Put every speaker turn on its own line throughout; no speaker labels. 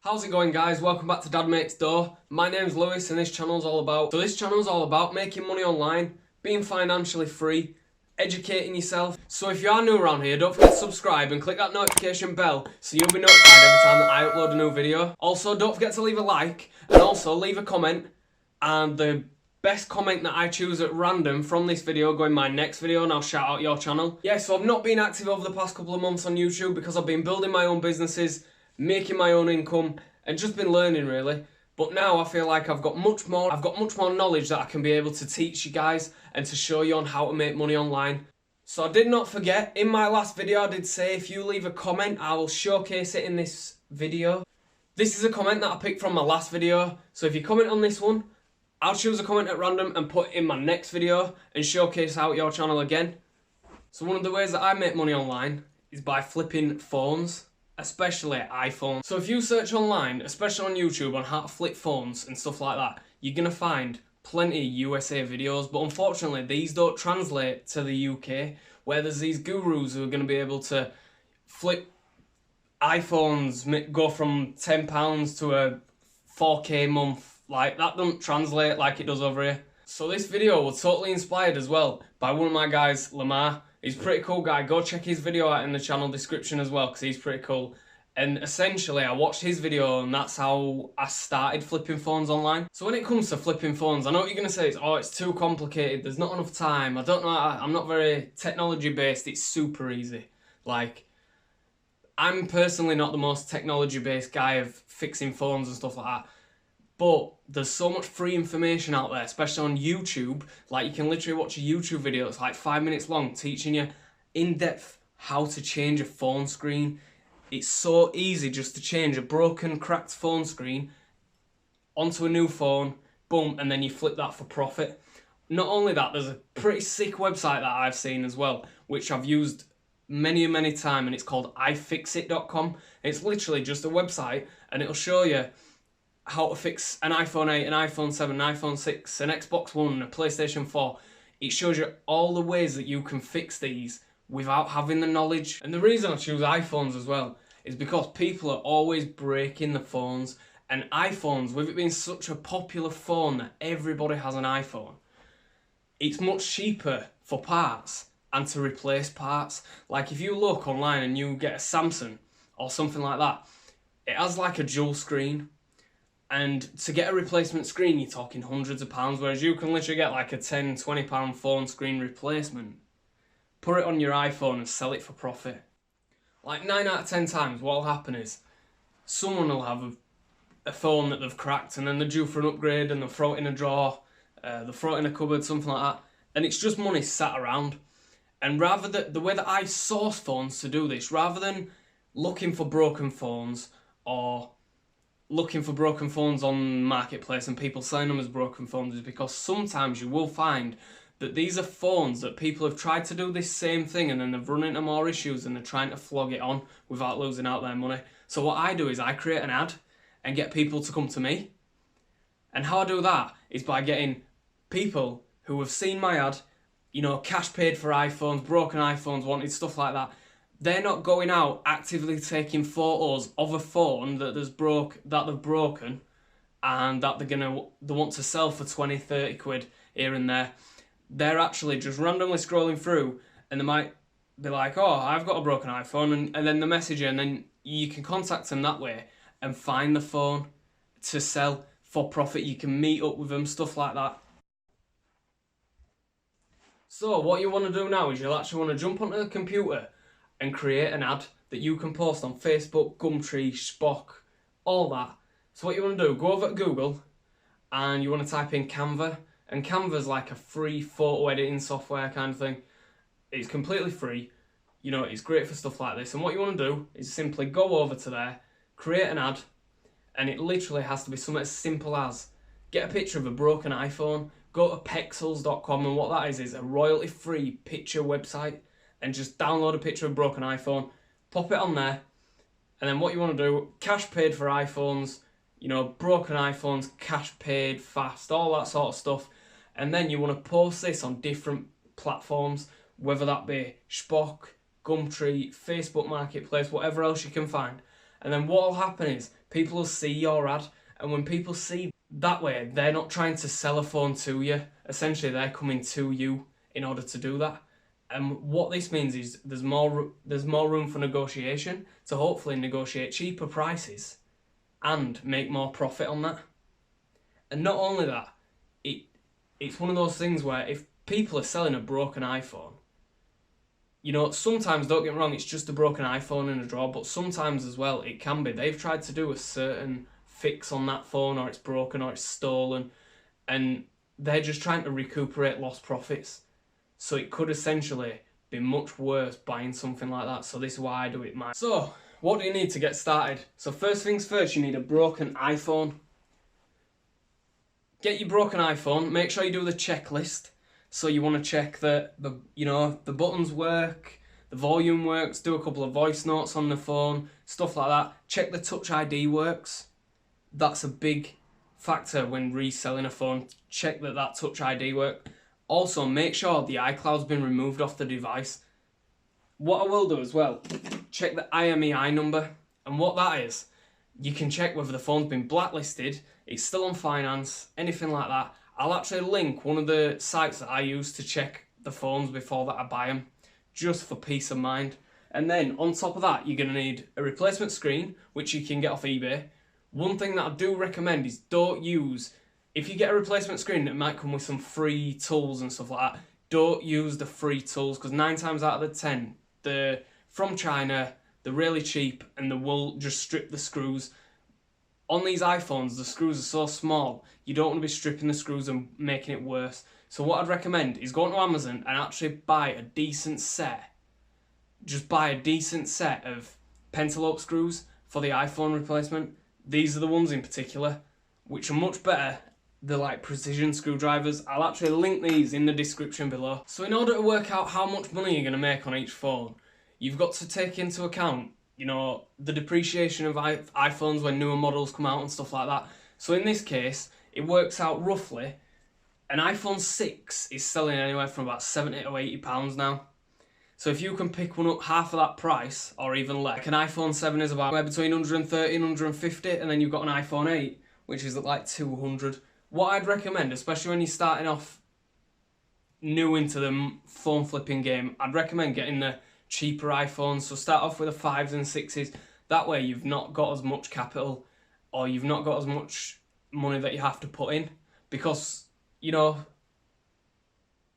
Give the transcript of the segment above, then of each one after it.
How's it going, guys? Welcome back to Dad Makes Dough. My name's Lewis and this channel's all about making money online, being financially free, educating yourself. So if you are new around here, don't forget to subscribe and click that notification bell so you'll be notified every time that I upload a new video. Also, don't forget to leave a like and also leave a comment, and the best comment that I choose at random from this video go in my next video and I'll shout out your channel. Yeah, so I've not been active over the past couple of months on YouTube because I've been building my own businesses, making my own income, and just been learning really. But now I feel like I've got much more knowledge that I can be able to teach you guys and to show you on how to make money online. So I did not forget, in my last video I did say if you leave a comment I will showcase it in this video. This is a comment that I picked from my last video, so if you comment on this one, I'll choose a comment at random and put it in my next video and showcase out your channel again. So one of the ways that I make money online is by flipping phones, especially iPhones. So if you search online, especially on YouTube, on how to flip phones and stuff like that, you're going to find plenty of USA videos, but unfortunately these don't translate to the UK, where there's these gurus who are going to be able to flip iPhones, go from £10 to a 4K month. Like, that doesn't translate like it does over here. So this video was totally inspired as well by one of my guys, Lamar. He's a pretty cool guy. Go check his video out in the channel description as well, because he's pretty cool. And essentially, I watched his video and that's how I started flipping phones online. So when it comes to flipping phones, I know what you're going to say is, oh, it's too complicated, there's not enough time, I don't know, I'm not very technology based, it's super easy. Like, I'm personally not the most technology based guy of fixing phones and stuff like that. But there's so much free information out there, especially on YouTube. Like, you can literally watch a YouTube video that's like 5 minutes long teaching you in depth how to change a phone screen. It's so easy just to change a broken, cracked phone screen onto a new phone, boom, and then you flip that for profit. Not only that, there's a pretty sick website that I've seen as well, which I've used many times, and it's called ifixit.com. It's literally just a website and it'll show you how to fix an iPhone 8, an iPhone 7, an iPhone 6, an Xbox One, a PlayStation 4. It shows you all the ways that you can fix these without having the knowledge. And the reason I choose iPhones as well is because people are always breaking the phones, and iPhones, with it being such a popular phone that everybody has an iPhone, it's much cheaper for parts and to replace parts. Like, if you look online and you get a Samsung or something like that, it has like a dual screen. And to get a replacement screen, you're talking hundreds of pounds, whereas you can literally get like a £10, £20 phone screen replacement, put it on your iPhone and sell it for profit. Like 9 out of 10 times, what will happen is someone will have a phone that they've cracked and then they're due for an upgrade and they'll throw it in a drawer, they'll throw it in a cupboard, something like that, and it's just money sat around. And rather than, the way that I source phones to do this, rather than looking for broken phones or looking for broken phones on Marketplace and people selling them as broken phones, is because sometimes you will find that these are phones that people have tried to do this same thing and then they've run into more issues and they're trying to flog it on without losing out their money. So what I do is I create an ad and get people to come to me. And how I do that is by getting people who have seen my ad, you know, cash paid for iPhones, broken iPhones, wanted stuff like that. They're not going out actively taking photos of a phone that they've broken and that they want to sell for 20, 30 quid here and there. They're actually just randomly scrolling through and they might be like, oh, I've got a broken iPhone, and then they message you, and then you can contact them that way and find the phone to sell for profit. You can meet up with them, stuff like that. So what you want to do now is you'll actually want to jump onto the computer and create an ad that you can post on Facebook, Gumtree, Spock, all that. So what you want to do, go over to Google and you want to type in Canva. And Canva's like a free photo editing software kind of thing. It's completely free. You know, it's great for stuff like this. And what you want to do is simply go over to there, create an ad, and it literally has to be something as simple as get a picture of a broken iPhone, go to pexels.com, and what that is a royalty-free picture website. And just download a picture of a broken iPhone, pop it on there, and then what you want to do, cash paid for iPhones, you know, broken iPhones, cash paid, fast, all that sort of stuff. And then you want to post this on different platforms, whether that be Spock, Gumtree, Facebook Marketplace, whatever else you can find. And then what will happen is people will see your ad, and when people see that way, they're not trying to sell a phone to you. Essentially, they're coming to you in order to do that. And what this means is there's more room for negotiation to hopefully negotiate cheaper prices and make more profit on that. And not only that, it's one of those things where if people are selling a broken iPhone, you know, sometimes, don't get me wrong, it's just a broken iPhone in a drawer, but sometimes as well, it can be they've tried to do a certain fix on that phone, or it's broken, or it's stolen, and they're just trying to recuperate lost profits. So it could essentially be much worse buying something like that. So this is why I do it myself. So what do you need to get started? So first things first, you need a broken iPhone. Get your broken iPhone, make sure you do the checklist. So you want to check that the buttons work, the volume works, do a couple of voice notes on the phone, stuff like that. Check the Touch ID works. That's a big factor when reselling a phone. Check that Touch ID works. Also, make sure the iCloud's been removed off the device. What I will do as well, check the IMEI number. And what that is, you can check whether the phone's been blacklisted, it's still on finance, anything like that. I'll actually link one of the sites that I use to check the phones before that I buy them, just for peace of mind. And then on top of that, you're going to need a replacement screen, which you can get off eBay. One thing that I do recommend is don't use, if you get a replacement screen, it might come with some free tools and stuff like that. Don't use the free tools, because 9 times out of the 10, they're from China, they're really cheap, and they will just strip the screws. On these iPhones, the screws are so small, you don't want to be stripping the screws and making it worse. So what I'd recommend is going to Amazon and actually buy a decent set. Just buy a decent set of pentalobe screws for the iPhone replacement. These are the ones in particular, which are much better. They're like precision screwdrivers. I'll actually link these in the description below. So in order to work out how much money you're going to make on each phone, you've got to take into account, you know, the depreciation of iPhones when newer models come out and stuff like that. So in this case, it works out roughly, an iPhone 6 is selling anywhere from about £70 to £80 now. So if you can pick one up half of that price, or even less, like an iPhone 7 is about between 130 and 150, and then you've got an iPhone 8, which is at like 200. What I'd recommend, especially when you're starting off new into the phone flipping game, I'd recommend getting the cheaper iPhones. So start off with the 5s and 6s. That way you've not got as much capital, or you've not got as much money that you have to put in. Because, you know,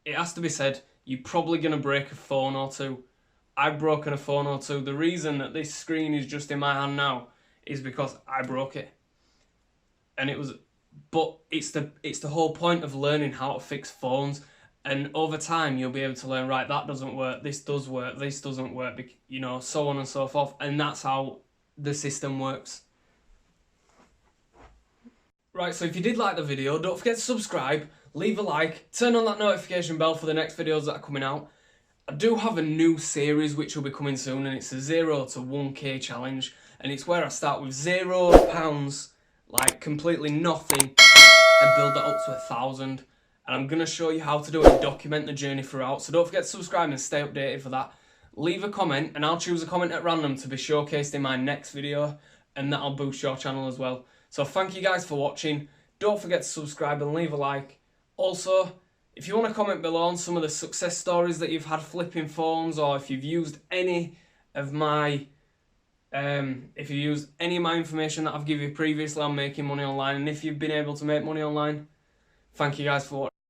it has to be said, you're probably going to break a phone or two. I've broken a phone or two. The reason that this screen is just in my hand now is because I broke it. And it was, but it's the whole point of learning how to fix phones. And over time, you'll be able to learn, right, that doesn't work, this does work, this doesn't work, you know, so on and so forth. And that's how the system works. Right, so if you did like the video, don't forget to subscribe, leave a like, turn on that notification bell for the next videos that are coming out. I do have a new series which will be coming soon, and it's a 0 to 1k challenge. And it's where I start with £0, like completely nothing, and build that up to 1,000. And I'm going to show you how to do it and document the journey throughout. So don't forget to subscribe and stay updated for that. Leave a comment, and I'll choose a comment at random to be showcased in my next video, and that'll boost your channel as well. So thank you guys for watching. Don't forget to subscribe and leave a like. Also, if you want to comment below on some of the success stories that you've had flipping phones, or if you've used any of my information that I've given you previously on making money online, and if you've been able to make money online, thank you guys for watching.